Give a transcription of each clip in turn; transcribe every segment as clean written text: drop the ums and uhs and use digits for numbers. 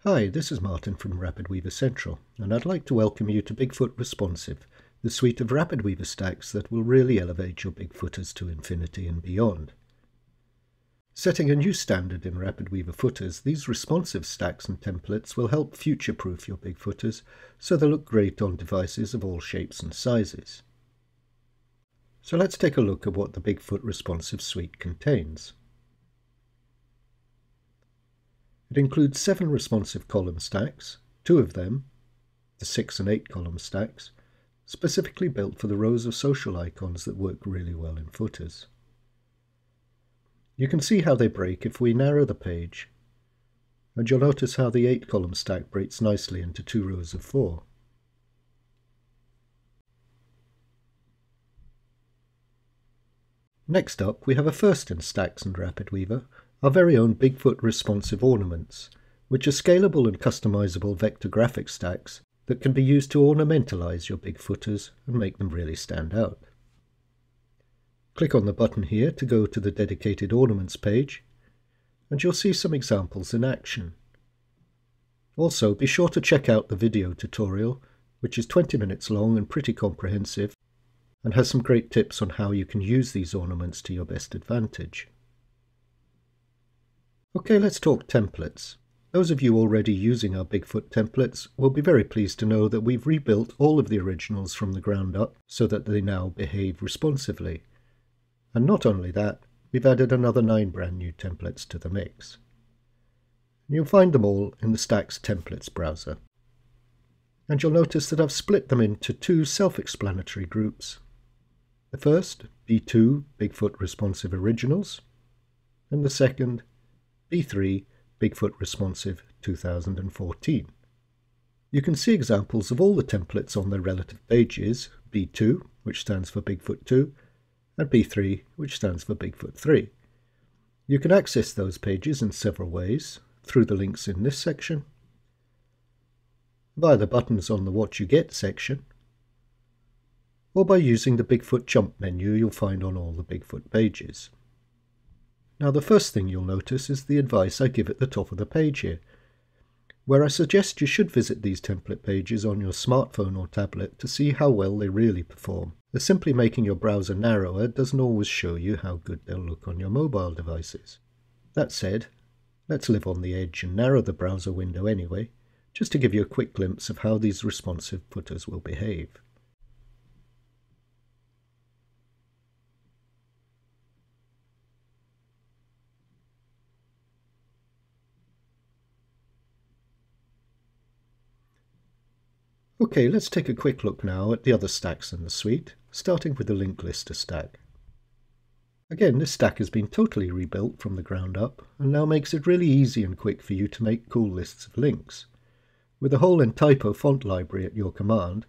Hi, this is Martin from RapidWeaver Central, and I'd like to welcome you to Bigfoot Responsive, the suite of RapidWeaver stacks that will really elevate your Bigfooters to infinity and beyond. Setting a new standard in RapidWeaver footers, these responsive stacks and templates will help future-proof your Bigfooters so they look great on devices of all shapes and sizes. So let's take a look at what the Bigfoot Responsive suite contains. It includes 7 responsive column stacks, 2 of them, the 6 and 8 column stacks, specifically built for the rows of social icons that work really well in footers. You can see how they break if we narrow the page, and you'll notice how the 8 column stack breaks nicely into 2 rows of 4. Next up, we have a first in stacks and RapidWeaver, our very own Bigfoot Responsive Ornaments, which are scalable and customizable vector graphic stacks that can be used to ornamentalize your Bigfooters and make them really stand out. Click on the button here to go to the dedicated Ornaments page, and you'll see some examples in action. Also, be sure to check out the video tutorial, which is 20 minutes long and pretty comprehensive, and has some great tips on how you can use these ornaments to your best advantage. Okay, let's talk templates. Those of you already using our Bigfoot templates will be very pleased to know that we've rebuilt all of the originals from the ground up so that they now behave responsively. And not only that, we've added another 9 brand new templates to the mix. You'll find them all in the Stacks Templates browser. And you'll notice that I've split them into 2 self-explanatory groups. The first, B2 Bigfoot Responsive Originals, and the second, B3 Bigfoot Responsive 2014. You can see examples of all the templates on their relative pages, B2, which stands for Bigfoot 2, and B3, which stands for Bigfoot 3. You can access those pages in several ways, through the links in this section, via the buttons on the What You Get section, or by using the Bigfoot Jump menu you'll find on all the Bigfoot pages. Now the first thing you'll notice is the advice I give at the top of the page here, where I suggest you should visit these template pages on your smartphone or tablet to see how well they really perform, as simply making your browser narrower doesn't always show you how good they'll look on your mobile devices. That said, let's live on the edge and narrow the browser window anyway, just to give you a quick glimpse of how these responsive footers will behave. Okay, let's take a quick look now at the other stacks in the suite, starting with the link lister stack. Again, this stack has been totally rebuilt from the ground up and now makes it really easy and quick for you to make cool lists of links, with a whole and typo font library at your command,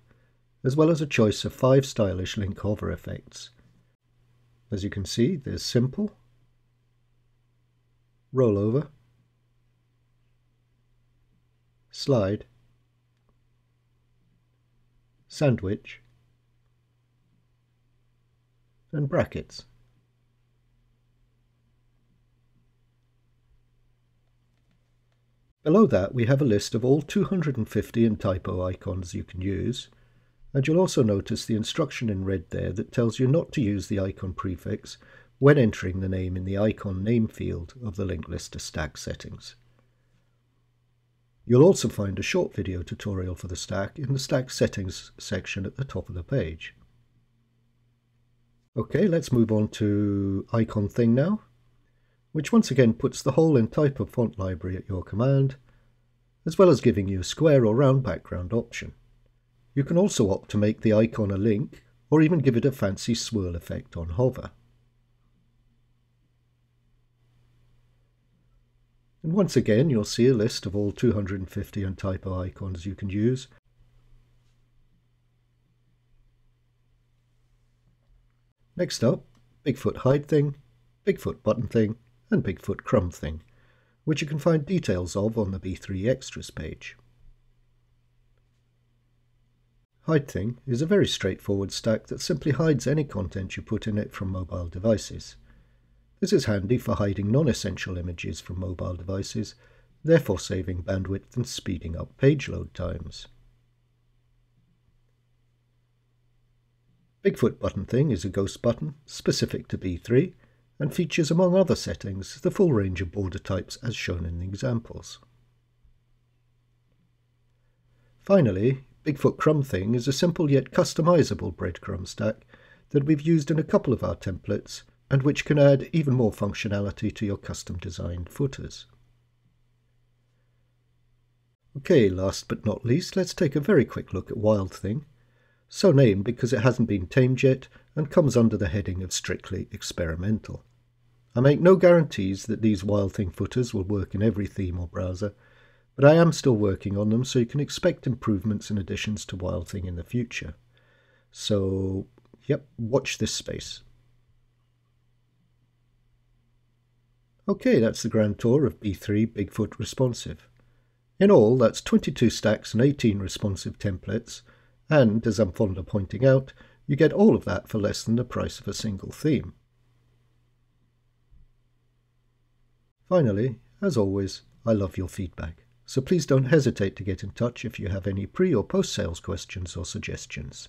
as well as a choice of 5 stylish link hover effects. As you can see, there's Simple, Rollover, Slide, Sandwich, and Brackets. Below that we have a list of all 250 and typo icons you can use, and you'll also notice the instruction in red there that tells you not to use the icon prefix when entering the name in the icon name field of the link lister stack settings. You'll also find a short video tutorial for the stack in the Stack Settings section at the top of the page. Okay, let's move on to Icon Thing now, which once again puts the whole and type of font library at your command, as well as giving you a square or round background option. You can also opt to make the icon a link, or even give it a fancy swirl effect on hover. And once again, you'll see a list of all 250 and typo icons you can use. Next up, Bigfoot Hide Thing, Bigfoot Button Thing, and Bigfoot Crumb Thing, which you can find details of on the B3 Extras page. Hide Thing is a very straightforward stack that simply hides any content you put in it from mobile devices. This is handy for hiding non-essential images from mobile devices, therefore saving bandwidth and speeding up page load times. Bigfoot Button Thing is a ghost button specific to B3 and features, among other settings, the full range of border types as shown in the examples. Finally, Bigfoot Crumb Thing is a simple yet customizable breadcrumb stack that we've used in a couple of our templates and which can add even more functionality to your custom designed footers. Okay, last but not least, let's take a very quick look at Wild Thing, so named because it hasn't been tamed yet and comes under the heading of strictly experimental. I make no guarantees that these Wild Thing footers will work in every theme or browser, but I am still working on them, so you can expect improvements and additions to Wild Thing in the future. So, yep, watch this space. Okay, that's the grand tour of B3 Bigfoot Responsive. In all, that's 22 stacks and 18 responsive templates, and, as I'm fond of pointing out, you get all of that for less than the price of a single theme. Finally, as always, I love your feedback, so please don't hesitate to get in touch if you have any pre- or post-sales questions or suggestions.